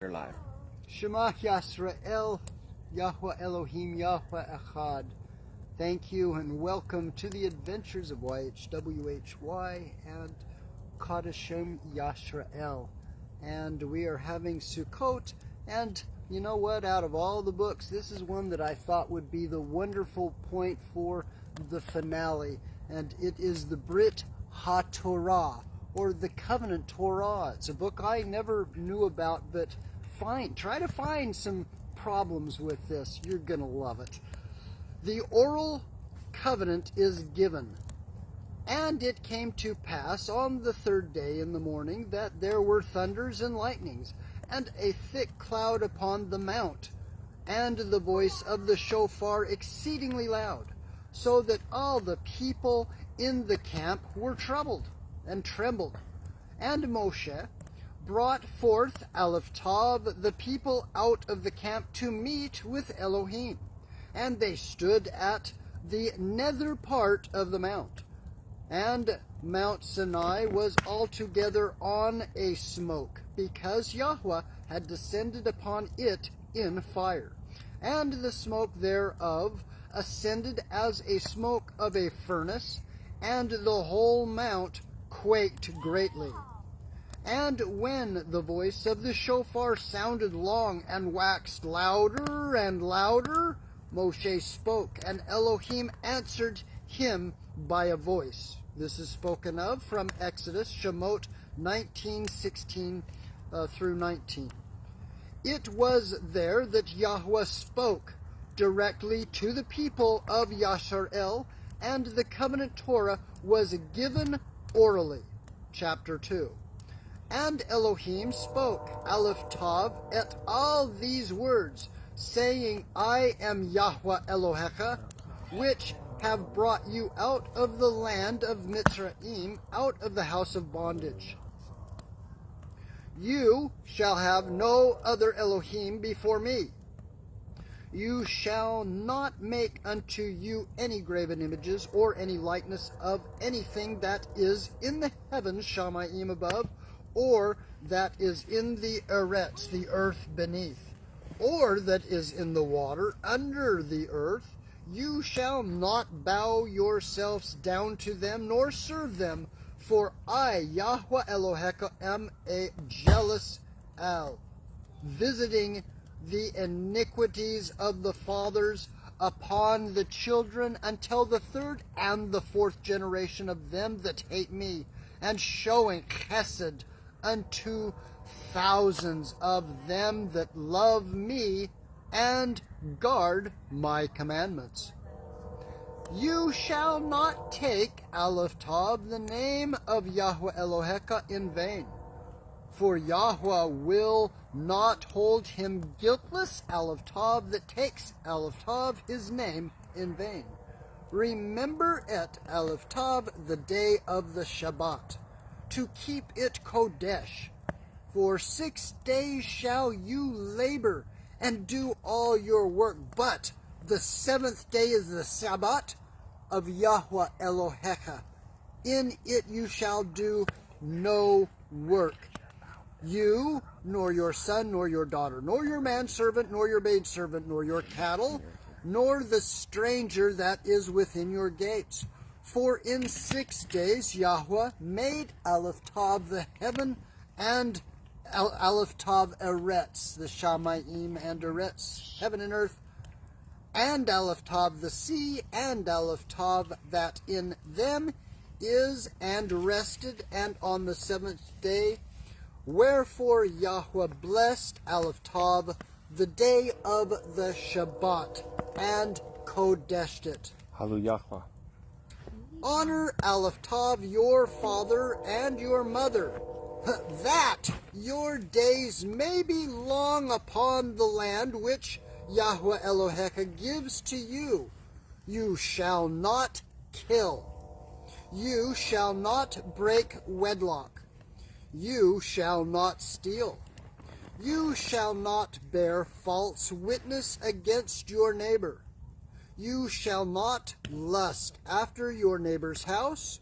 You're live. Shema Yashar'Al, Yahweh Elohim, Yahweh Echad. Thank you and welcome to the adventures of YHWHY and Qadashayam of Yasharal. And we are having Sukkot, and you know what, out of all the books, this is one that I thought would be the wonderful point for the finale, and it is the Bryt Ha'Torah, or the Covenant Torah. It's a book I never knew about, but try to find some problems with this. You're gonna love it. The oral covenant is given, and it came to pass on the third day in the morning that there were thunders and lightnings, and a thick cloud upon the mount, and the voice of the shofar exceedingly loud, so that all the people in the camp were troubled and trembled. And Moshe brought forth Aleph Tav, the people out of the camp to meet with Elohim. And they stood at the nether part of the mount. And Mount Sinai was altogether on a smoke, because Yahweh had descended upon it in fire. And the smoke thereof ascended as a smoke of a furnace, and the whole mount quaked greatly. And when the voice of the shofar sounded long and waxed louder and louder, Moshe spoke, and Elohim answered him by a voice. This is spoken of from Exodus, Shemot 19:16 through 19. It was there that Yahweh spoke directly to the people of Yashar'Al, and the covenant Torah was given orally. Chapter 2. And Elohim spoke, Aleph Tav, et all these words, saying, I am Yahweh Elohecha, which have brought you out of the land of Mitzrayim, out of the house of bondage. You shall have no other Elohim before me. You shall not make unto you any graven images, or any likeness of anything that is in the heavens, Shamayim above, or that is in the eretz, the earth beneath, or that is in the water under the earth. You shall not bow yourselves down to them, nor serve them, for I, Yahweh Elohecha, am a jealous Al, visiting the iniquities of the fathers upon the children until the third and the fourth generation of them that hate me, and showing chesed unto thousands of them that love me and guard my commandments. You shall not take, Aleph Tav, the name of Yahweh Elohecha in vain, for Yahweh will not hold him guiltless, Aleph Tav, that takes, Aleph Tav, his name in vain. Remember it, Aleph Tav, the day of the Shabbat, to keep it Kodesh. For 6 days shall you labor and do all your work, but the seventh day is the Sabbath of Yahweh Elohecha. In it you shall do no work. You, nor your son, nor your daughter, nor your manservant, nor your maidservant, nor your cattle, nor the stranger that is within your gates. For in 6 days Yahweh made Aleph Tav the heaven, and Aleph Tav eretz, the Shamayim and eretz, heaven and earth, and Aleph Tav the sea, and Aleph Tav that in them is, and rested, and on the seventh day. Wherefore Yahweh blessed Aleph Tav the day of the Shabbat, and Kodeshed it. Hallelujah. Honor Aleph Tav your father and your mother, that your days may be long upon the land which Yahweh Elohecha gives to you. You shall not kill. You shall not break wedlock. You shall not steal. You shall not bear false witness against your neighbor. You shall not lust after your neighbor's house.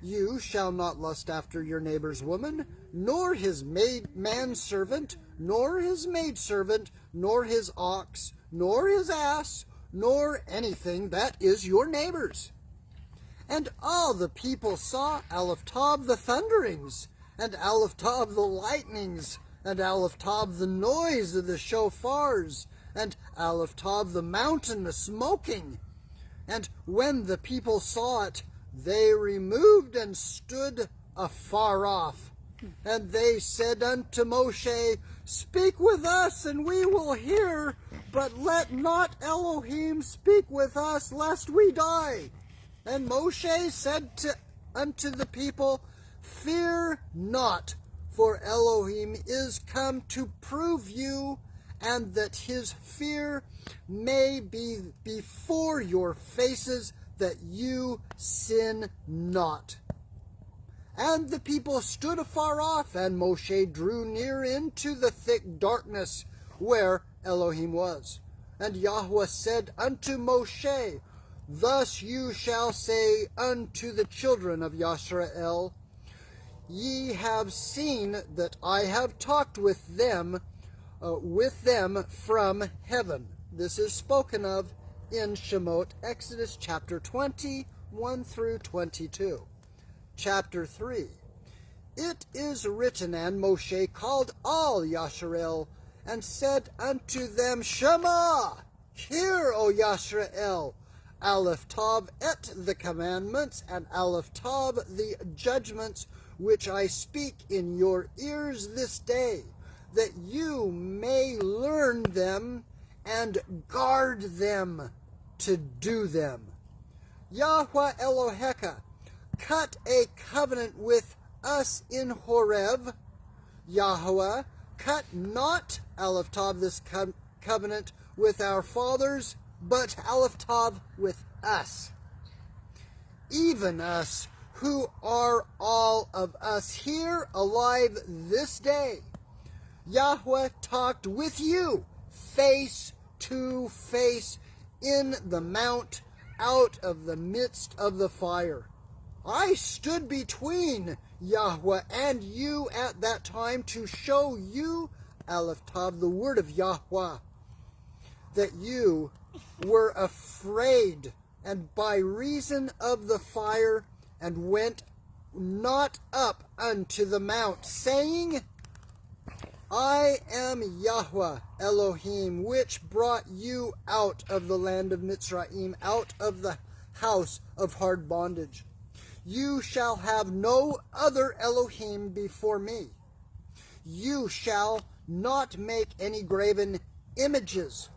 You shall not lust after your neighbor's woman, nor his manservant, nor his maidservant, nor his ox, nor his ass, nor anything that is your neighbor's. And all the people saw Aleph Tav the thunderings, and Aleph Tav the lightnings, and Aleph Tav the noise of the shofars, and Aleph Tav the mountain the smoking. And when the people saw it, they removed and stood afar off. And they said unto Moshe, Speak with us, and we will hear, but let not Elohim speak with us, lest we die. And Moshe said unto the people, Fear not, for Elohim is come to prove you, and that his fear may be before your faces, that you sin not. And the people stood afar off, and Moshe drew near into the thick darkness where Elohim was. And Yahuwah said unto Moshe, Thus you shall say unto the children of Yashar'Al, Ye have seen that I have talked with them from heaven. This is spoken of in Shemot, Exodus chapter 20, 1 through 22. Chapter 3. It is written, and Moshe called all Yashar'Al, and said unto them, Shema, hear, O Yashar'Al, Aleph Tav et the commandments, and Aleph Tav the judgments, which I speak in your ears this day, that you may learn them and guard them to do them. Yahuwah Eloheka cut a covenant with us in Horeb. Yahuwah cut not Aleph Tav this covenant with our fathers, but Aleph Tav with us, even us, who are all of us here alive this day. Yahuwah talked with you face to face in the mount out of the midst of the fire. I stood between Yahuwah and you at that time to show you, Aleph Tav, the word of Yahuwah, that you were afraid, and by reason of the fire, and went not up unto the mount, saying, I am Yahuwah Elohim, which brought you out of the land of Mitzrayim, out of the house of hard bondage. You shall have no other Elohim before me. You shall not make any graven images,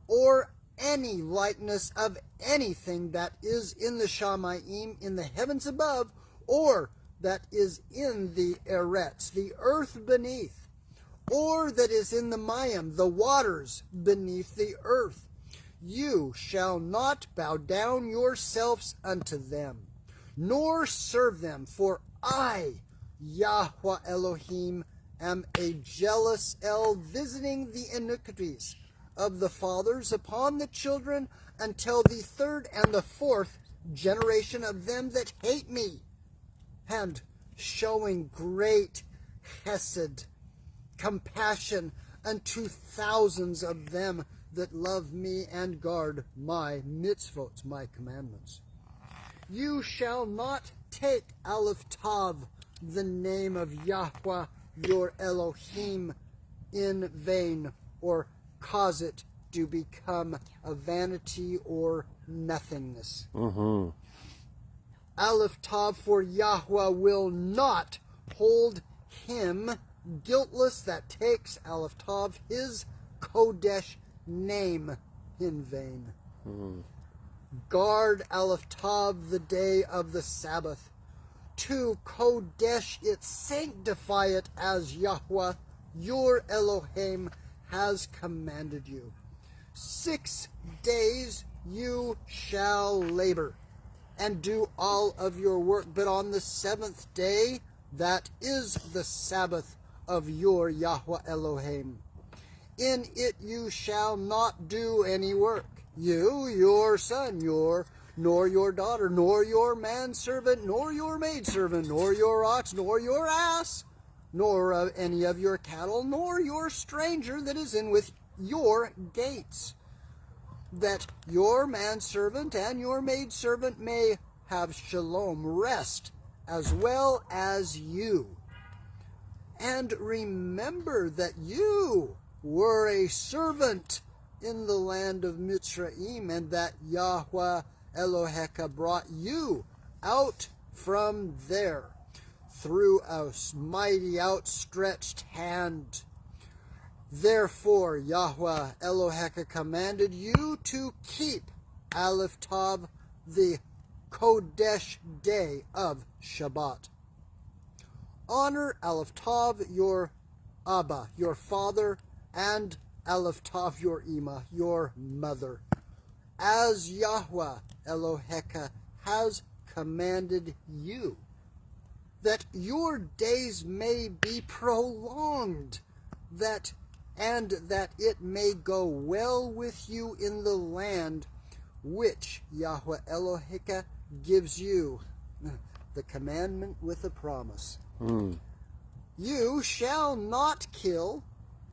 or any likeness of anything that is in the Shamayim, in the heavens above, or that is in the Eretz, the earth beneath, or that is in the Mayim, the waters beneath the earth. You shall not bow down yourselves unto them, nor serve them, for I, Yahuwah Elohim, am a jealous El, visiting the iniquities of the fathers upon the children until the third and the fourth generation of them that hate me, and showing great hesed, compassion unto thousands of them that love me and guard my mitzvot, my commandments. You shall not take Aleph Tav, the name of Yahuwah your Elohim, in vain, or cause it to become a vanity or nothingness. Aleph Tav, for Yahuwah will not hold him guiltless that takes Aleph Tav, his Kodesh name, in vain. Guard Aleph Tav the day of the Sabbath, to Kodesh it, sanctify it, as Yahuwah your Elohim has commanded you. 6 days you shall labor and do all of your work, but on the 7th day, that is the Sabbath of your Yahuwah Elohim, in it you shall not do any work, you, your son, nor your daughter, nor your manservant, nor your maidservant, nor your ox, nor your ass, nor of any of your cattle, nor your stranger that is in with your gates, that your manservant and your maidservant may have shalom, rest, as well as you. And remember that you were a servant in the land of Mitzrayim, and that Yahweh Eloheka brought you out from there through a mighty outstretched hand. Therefore Yahweh Eloheka commanded you to keep Aleph Tav, the Kodesh day of Shabbat. Honor Aleph Tav, your Abba, your father, and Aleph Tav, your Ima, your mother, as Yahweh Eloheka has commanded you, that your days may be prolonged, and that it may go well with you in the land which Yahweh Eloheka gives you. The commandment with a promise. You shall not kill,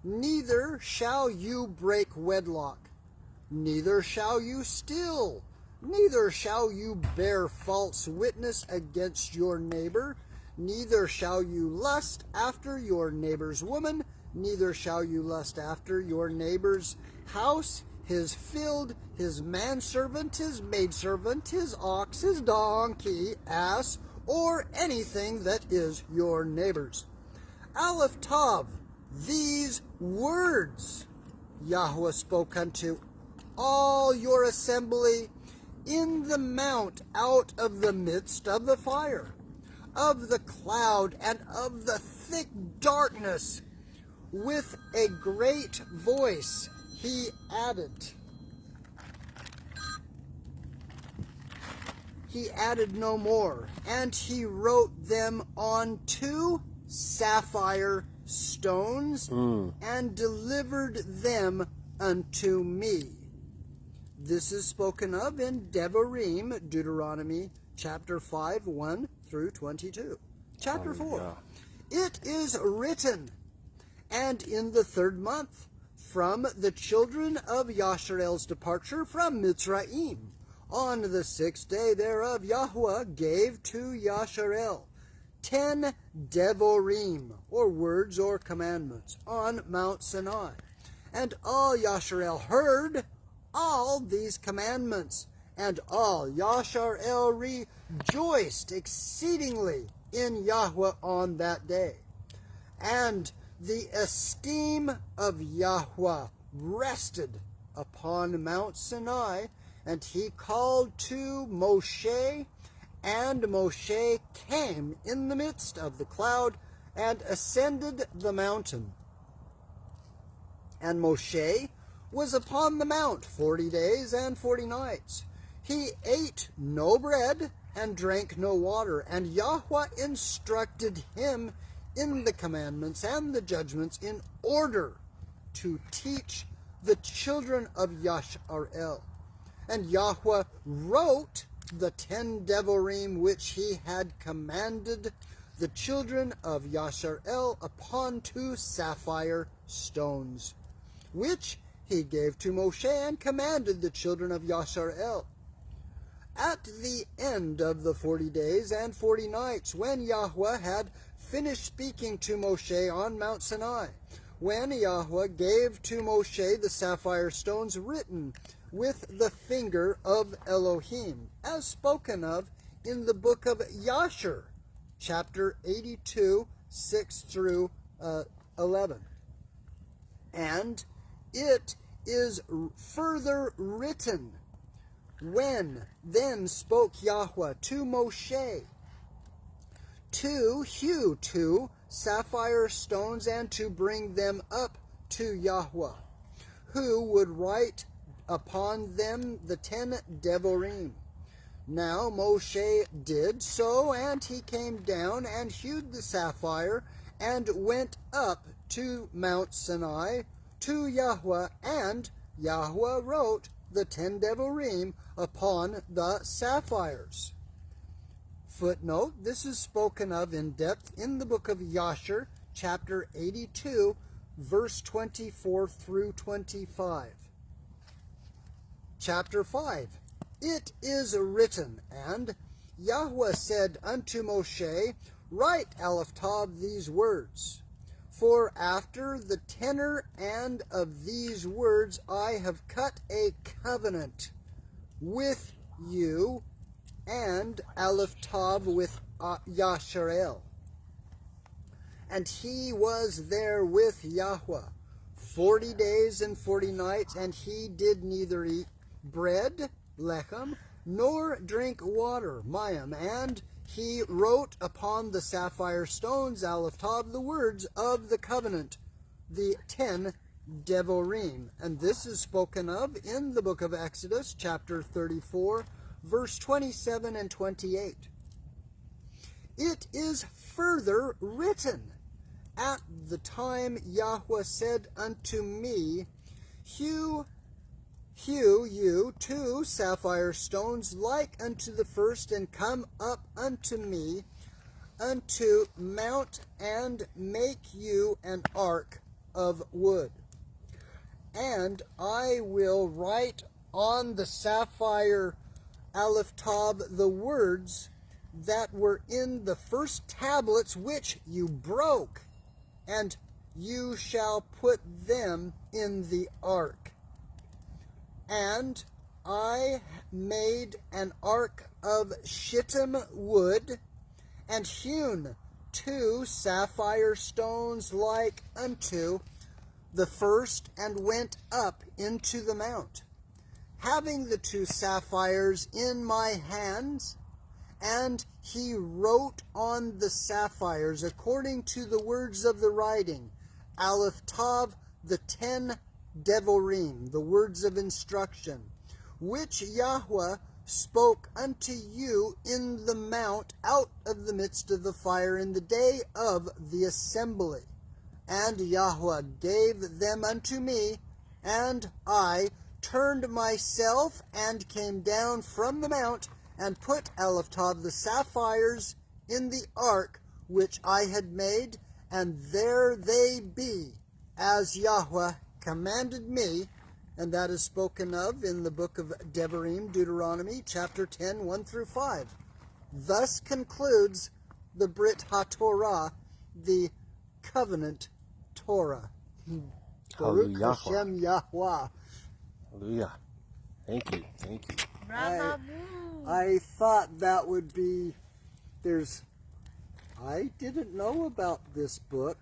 neither shall you break wedlock, neither shall you steal, neither shall you bear false witness against your neighbor, neither shall you lust after your neighbor's woman, neither shall you lust after your neighbor's house, his field, his manservant, his maidservant, his ox, his donkey, ass, or anything that is your neighbor's. Aleph Tav, these words Yahweh spoke unto all your assembly in the mount out of the midst of the fire, of the cloud, and of the thick darkness. With a great voice he added no more, and he wrote them on 2 sapphire stones, and delivered them unto me. This is spoken of in Devarim, Deuteronomy, chapter 5, 1 through 22. Chapter 4. It is written, and in the 3rd month, from the children of Yashar'Al's departure from Mitzrayim, on the 6th day thereof, Yahweh gave to Yashar'Al 10 devorim, or words or commandments, on Mount Sinai. And all Yashar'Al heard all these commandments, and all Yashar'Al rejoiced exceedingly in Yahweh on that day. And the esteem of Yahweh rested upon Mount Sinai, and he called to Moshe, and Moshe came in the midst of the cloud and ascended the mountain. And Moshe was upon the mount 40 days and 40 nights. He ate no bread and drank no water, and Yahweh instructed him in the commandments and the judgments in order to teach the children of Yashar'Al. And Yahweh wrote the 10 devorim which he had commanded the children of Yashar'Al upon 2 sapphire stones, which he gave to Moshe and commanded the children of Yashar'Al. At the end of the 40 days and 40 nights, when Yahweh had finished speaking to Moshe on Mount Sinai, when Yahweh gave to Moshe the sapphire stones written with the finger of Elohim, as spoken of in the book of Yashar, chapter 82, 6 through 11. And it is further written, when then spoke Yahweh to Moshe to hew 2 sapphire stones and to bring them up to Yahweh, who would write upon them the 10 devorim. Now Moshe did so, and he came down and hewed the sapphire and went up to Mount Sinai to Yahweh, and Yahweh wrote the 10 devorim upon the sapphires. Footnote, this is spoken of in depth in the book of Yashar, chapter 82, verse 24 through 25. Chapter 5. It is written, and Yahuwah said unto Moshe, Write, Aleph Tav, these words. For after the tenor and of these words I have cut a covenant with you, and Aleph Tav with Yashar'Al. And he was there with Yahuwah 40 days and 40 nights, and he did neither eat bread, lechem, nor drink water, mayim, and he wrote upon the sapphire stones, Aleph Tav, the words of the covenant, the 10 Devorim. And this is spoken of in the book of Exodus, chapter 34, verse 27 and 28. It is further written, At the time Yahuwah said unto me, Hew you 2 sapphire stones like unto the first, and come up unto me unto mount, and make you an ark of wood. And I will write on the sapphire Aleph Tav the words that were in the first tablets which you broke, and you shall put them in the ark. And I made an ark of shittim wood, and hewn 2 sapphire stones like unto the first, and went up into the mount, having the 2 sapphires in my hands. And he wrote on the sapphires according to the words of the writing, Aleph Tav, the 10 Devorim, the words of instruction, which Yahuwah spoke unto you in the mount out of the midst of the fire in the day of the assembly. And Yahuwah gave them unto me, and I turned myself and came down from the mount, and put Aleph Tav the sapphires in the ark which I had made, and there they be, as Yahuwah commanded me. And that is spoken of in the book of Devarim, Deuteronomy, chapter 10, 1 through 5. Thus concludes the Bryt Ha'Torah, the covenant Torah. Baruk Yahuah. Hallelujah. Thank you. Thank you. I thought that would be, I didn't know about this book.